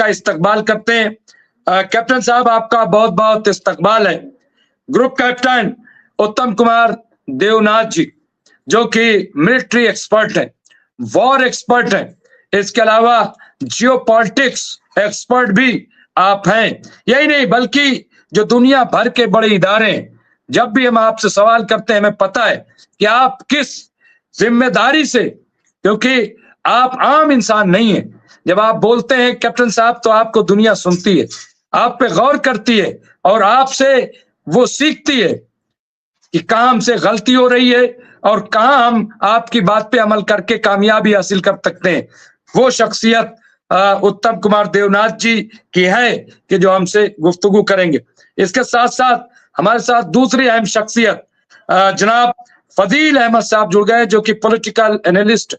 उनका इस्तकबाल करते हैं। कैप्टन साहब, आपका बहुत बहुत इस्तकबाल है। ग्रुप कैप्टन उत्तम कुमार देवनाथ जी, जो कि मिलिट्री एक्सपर्ट है, वॉर एक्सपर्ट है, इसके अलावा जियोपॉलिटिक्स एक्सपर्ट भी आप हैं। यही नहीं बल्कि जो दुनिया भर के बड़े इदारे हैं, जब भी हम आपसे सवाल करते हैं हमें पता है कि आप किस जिम्मेदारी से, क्योंकि आप आम इंसान नहीं है, जब आप बोलते हैं कैप्टन साहब तो आपको दुनिया सुनती है, आप पे गौर करती है और आपसे वो सीखती है कि कहां हमसे गलती हो रही है और कहां हम आपकी बात पे अमल करके कामयाबी हासिल कर सकते हैं। वो शख्सियत उत्तम कुमार देवनाथ जी की है कि जो हमसे गुफ्तगू करेंगे। इसके साथ साथ हमारे साथ दूसरी अहम शख्सियत जनाब फजील अहमद साहब जुड़ गए, जो कि political analyst,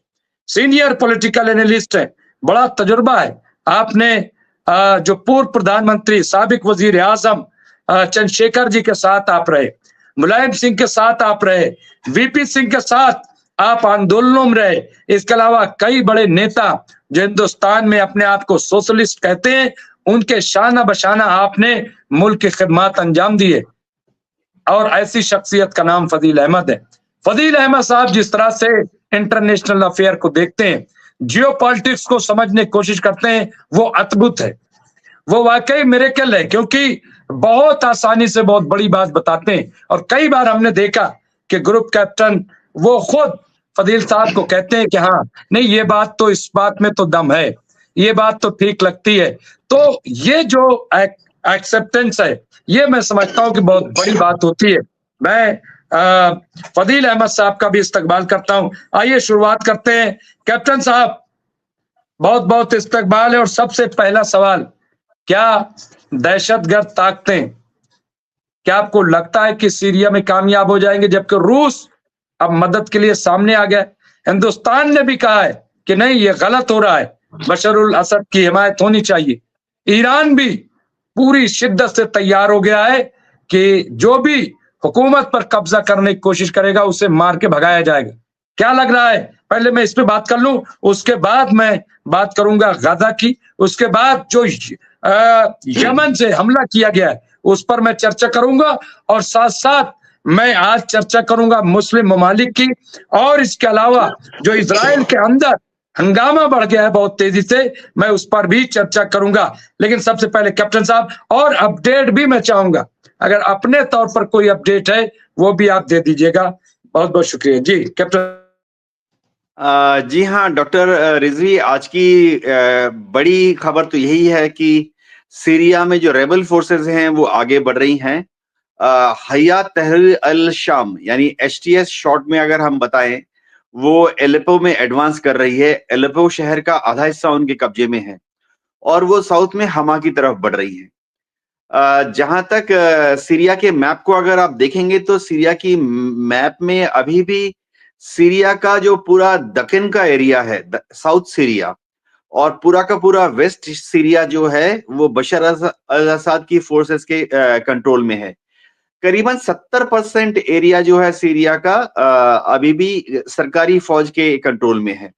senior political analyst है, बड़ा तजुर्बा है। आपने जो पूर्व प्रधानमंत्री साबिक वजीर आजम चंद्रशेखर जी के साथ आप रहे, मुलायम सिंह के साथ आप रहे, वीपी सिंह के साथ आप आंदोलनों में रहे, इसके अलावा कई बड़े नेता जो हिंदुस्तान में अपने आप को सोशलिस्ट कहते हैं, उनके शाना बशाना आपने मुल्क की खिदमत अंजाम दिए और ऐसी शख्सियत का नाम फजील अहमद है। फजील अहमद साहब जिस तरह से इंटरनेशनल अफेयर को देखते हैं, जियो पॉलिटिक्स को समझने की कोशिश करते हैं, वो अद्भुत है, वो वाकई मिरेकल है, क्योंकि बहुत आसानी से बहुत बड़ी बात बताते हैं। और कई बार हमने देखा कि ग्रुप कैप्टन वो खुद फजील साहब को कहते हैं कि हाँ नहीं, ये बात तो, इस बात में तो दम है, ये बात तो ठीक लगती है। तो ये जो एक्सेप्टेंस है, ये मैं समझता हूं कि बहुत बड़ी बात होती है। मैं फजील अहमद साहब का भी इस्तकबाल करता हूं। आइए शुरुआत करते हैं। कैप्टन साहब, बहुत बहुत इस्तकबाल है। और सबसे पहला सवाल, क्या दहशतगर्द ताकतें, क्या आपको लगता है कि सीरिया में कामयाब हो जाएंगे, जबकि रूस अब मदद के लिए सामने आ गया? हिंदुस्तान ने भी कहा है कि नहीं, ये गलत हो रहा है, बशरुल असद की हिमायत होनी चाहिए। ईरान भी पूरी शिद्दत से तैयार हो गया है कि जो भी हुकूमत पर कब्जा करने की कोशिश करेगा उसे मार के भगाया जाएगा। क्या लग रहा है? पहले मैं इस पे बात कर लूं, उसके बाद मैं बात करूंगा गाजा की, उसके बाद जो यमन से हमला किया गया है उस पर मैं चर्चा करूंगा, और साथ साथ मैं आज चर्चा करूंगा मुस्लिम ममालिक की, और इसके अलावा जो इजराइल के अंदर हंगामा बढ़ गया है बहुत तेजी से, मैं उस पर भी चर्चा करूंगा। लेकिन सबसे पहले कैप्टन साहब, और अपडेट भी मैं चाहूंगा, अगर अपने तौर पर कोई अपडेट है वो भी आप दे दीजिएगा। बहुत बहुत शुक्रिया जी कैप्टन। जी हाँ डॉक्टर रिजवी, आज की बड़ी खबर तो यही है कि सीरिया में जो रेबल फोर्सेस हैं वो आगे बढ़ रही हैं। हयात तहरीर अल शाम यानी एचटीएस शॉर्ट में अगर हम बताएं, वो एलेपो में एडवांस कर रही है। एलेपो शहर का आधा हिस्सा उनके कब्जे में है और वो साउथ में हमा की तरफ बढ़ रही है। जहां तक सीरिया के मैप को अगर आप देखेंगे तो सीरिया की मैप में अभी भी सीरिया का जो पूरा दक्कन का एरिया है, साउथ सीरिया, और पूरा का पूरा वेस्ट सीरिया जो है वो बशर अल असद की फोर्सेस के कंट्रोल में है। करीबन 70% एरिया जो है सीरिया का अभी भी सरकारी फौज के कंट्रोल में है।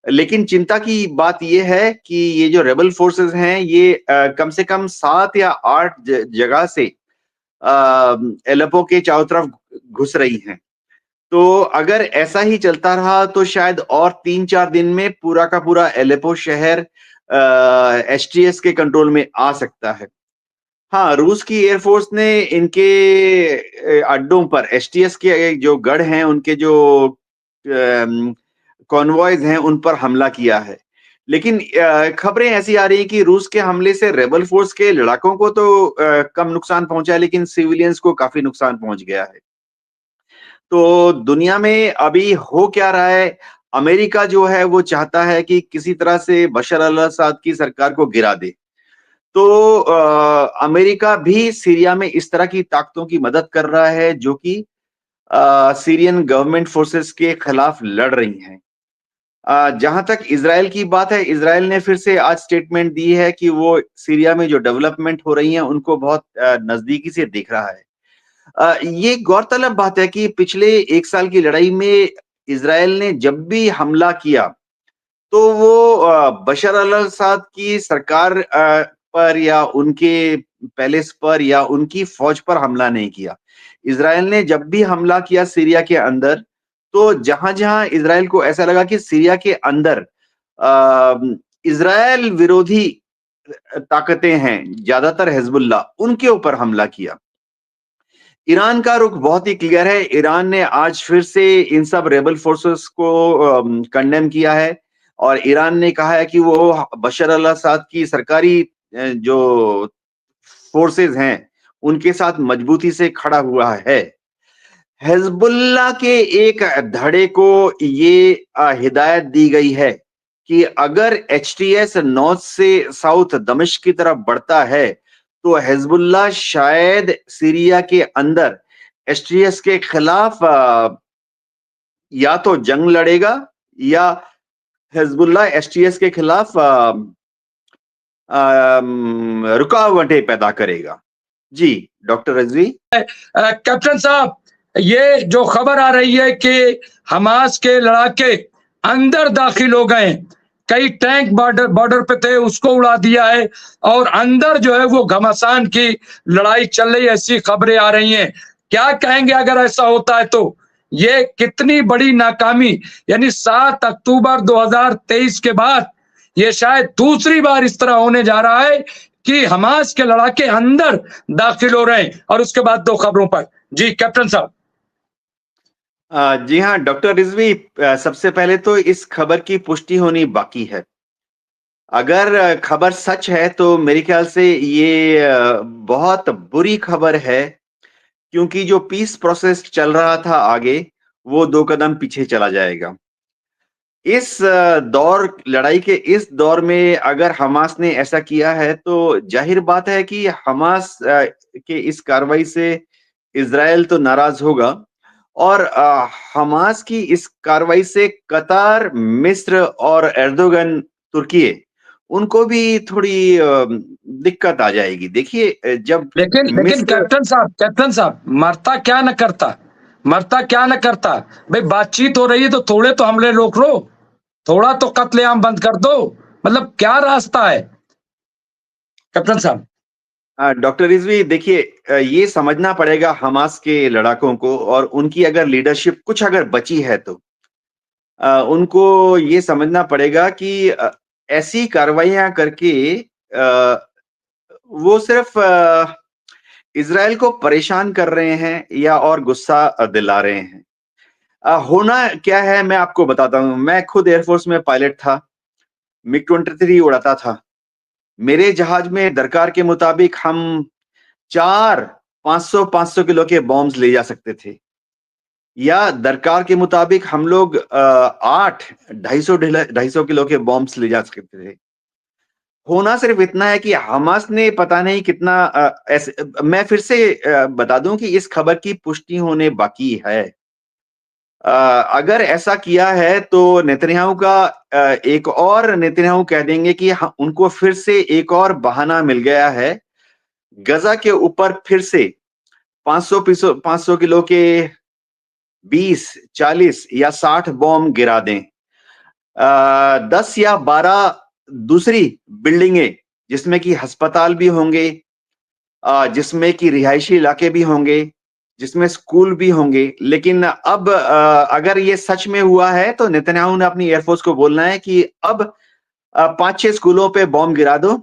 लेकिन चिंता की बात यह है कि ये जो रेबल फोर्सेस हैं ये कम से कम 7 या 8 जगह से एलेपो के चारों तरफ घुस रही हैं। तो अगर ऐसा ही चलता रहा तो शायद और 3-4 दिन में पूरा का पूरा एलेपो शहर एचटीएस के कंट्रोल में आ सकता है। हाँ, रूस की एयरफोर्स ने इनके अड्डों पर, एचटीएस के जो गढ़ हैं, उनके जो कॉन्वॉयज हैं, उन पर हमला किया है। लेकिन खबरें ऐसी आ रही हैं कि रूस के हमले से रेबल फोर्स के लड़ाकों को तो कम नुकसान पहुंचा, लेकिन सिविलियंस को काफी नुकसान पहुंच गया है। तो दुनिया में अभी हो क्या रहा है? अमेरिका जो है वो चाहता है कि किसी तरह से बशर अल असद की सरकार को गिरा दे। तो अमेरिका भी सीरिया में इस तरह की ताकतों की मदद कर रहा है जो कि सीरियन गवर्नमेंट फोर्सेस के खिलाफ लड़ रही हैं। जहां तक इजराइल की बात है, इजराइल ने फिर से आज स्टेटमेंट दी है कि वो सीरिया में जो डेवलपमेंट हो रही हैं उनको बहुत नजदीकी से देख रहा है। ये गौरतलब बात है कि पिछले 1 साल की लड़ाई में इजराइल ने जब भी हमला किया तो वो बशर अल-असाद की सरकार पर या उनके पैलेस पर या उनकी फौज पर हमला नहीं किया। इज़राइल ने जब भी हमला किया सीरिया के अंदर, तो जहां-जहां इज़राइल को ऐसा लगा कि सीरिया के अंदर इज़राइल विरोधी ताकतें हैं, ज्यादातर हिजबुल्लाह, उनके ऊपर हमला किया। ईरान का रुख बहुत ही क्लियर है। ईरान ने आज फिर से इन सब रेबल फोर्सेस को कंडेम किया है और ईरान ने कहा है कि वो बशर अल-असाद की सरकारी जो फोर्सेस हैं, उनके साथ मजबूती से खड़ा हुआ है। हिजबुल्लाह के एक धड़े को ये हिदायत दी गई है कि अगर एचटीएस नॉर्थ से साउथ दमिश्क की तरफ बढ़ता है, तो हिजबुल्लाह शायद सीरिया के अंदर एचटीएस के खिलाफ या तो जंग लड़ेगा या हिजबुल्लाह एचटीएस के खिलाफ रुकावटें पैदा करेगा। जी, डॉक्टर रिजवी। कैप्टन साहब, ये जो खबर आ रही है कि हमास के लड़ाके अंदर दाखिल हो गए, कई टैंक बॉर्डर पे थे उसको उड़ा दिया है और अंदर जो है वो घमासान की लड़ाई चल रही है, ऐसी खबरें आ रही हैं। क्या कहेंगे अगर ऐसा होता है तो? ये कितनी बड़ी नाकामी, यानी 7 अक्टूबर 2023 के बाद ये शायद दूसरी बार इस तरह होने जा रहा है कि हमास के लड़ाके अंदर दाखिल हो रहे हैं। और उसके बाद 2 खबरों पर जी कैप्टन साहब। जी हाँ, डॉक्टर रिजवी, सबसे पहले तो इस खबर की पुष्टि होनी बाकी है। अगर खबर सच है तो मेरे ख्याल से ये बहुत बुरी खबर है, क्योंकि जो पीस प्रोसेस चल रहा था आगे, वो 2 कदम पीछे चला जाएगा। इस लड़ाई के इस दौर में अगर हमास ने ऐसा किया है, तो जाहिर बात है कि हमास के इस कार्रवाई से इज़राइल तो नाराज होगा और हमास की इस कार्रवाई से कतार, मिस्र और एर्दोगन, तुर्की, उनको भी थोड़ी दिक्कत आ जाएगी। देखिए, जब लेकिन कैप्टन साहब, मरता क्या न करता भाई, बातचीत हो रही है तो थोड़े तो हमले रोक लो, थोड़ा तो कत्लेआम बंद कर दो। मतलब क्या रास्ता है कैप्टन साहब? डॉक्टर रिजवी, देखिए, ये समझना पड़ेगा हमास के लड़ाकों को, और उनकी अगर लीडरशिप कुछ अगर बची है तो उनको ये समझना पड़ेगा कि ऐसी कार्रवाइयां करके वो सिर्फ इज़राइल को परेशान कर रहे हैं या और गुस्सा दिला रहे हैं। होना क्या है मैं आपको बताता हूँ। मैं खुद एयरफोर्स में पायलट था, मिग-23 उड़ाता था। मेरे जहाज में दरकार के मुताबिक हम 4 500 किलो के बॉम्ब्स ले जा सकते थे, या दरकार के मुताबिक हम लोग 8 250 किलो के बॉम्ब्स ले जा सकते थे। होना सिर्फ इतना है कि हमास ने पता नहीं कितना ऐसे, मैं फिर से बता दूं कि इस खबर की पुष्टि होने बाकी है। अगर ऐसा किया है तो नेतन्याहू का एक और नेतन्याहू कह देंगे कि उनको फिर से एक और बहाना मिल गया है। गजा के ऊपर फिर से 500 किलो के 20, 40 या 60 बॉम्ब गिरा दें। 10 या 12 दूसरी बिल्डिंगें, जिसमें कि अस्पताल भी होंगे, जिसमें कि रिहायशी इलाके भी होंगे, जिसमें स्कूल भी होंगे। लेकिन अब अगर ये सच में हुआ है तो नेतन्याहू ने अपनी एयरफोर्स को बोलना है कि अब 5-6 स्कूलों पे बॉम्ब गिरा दो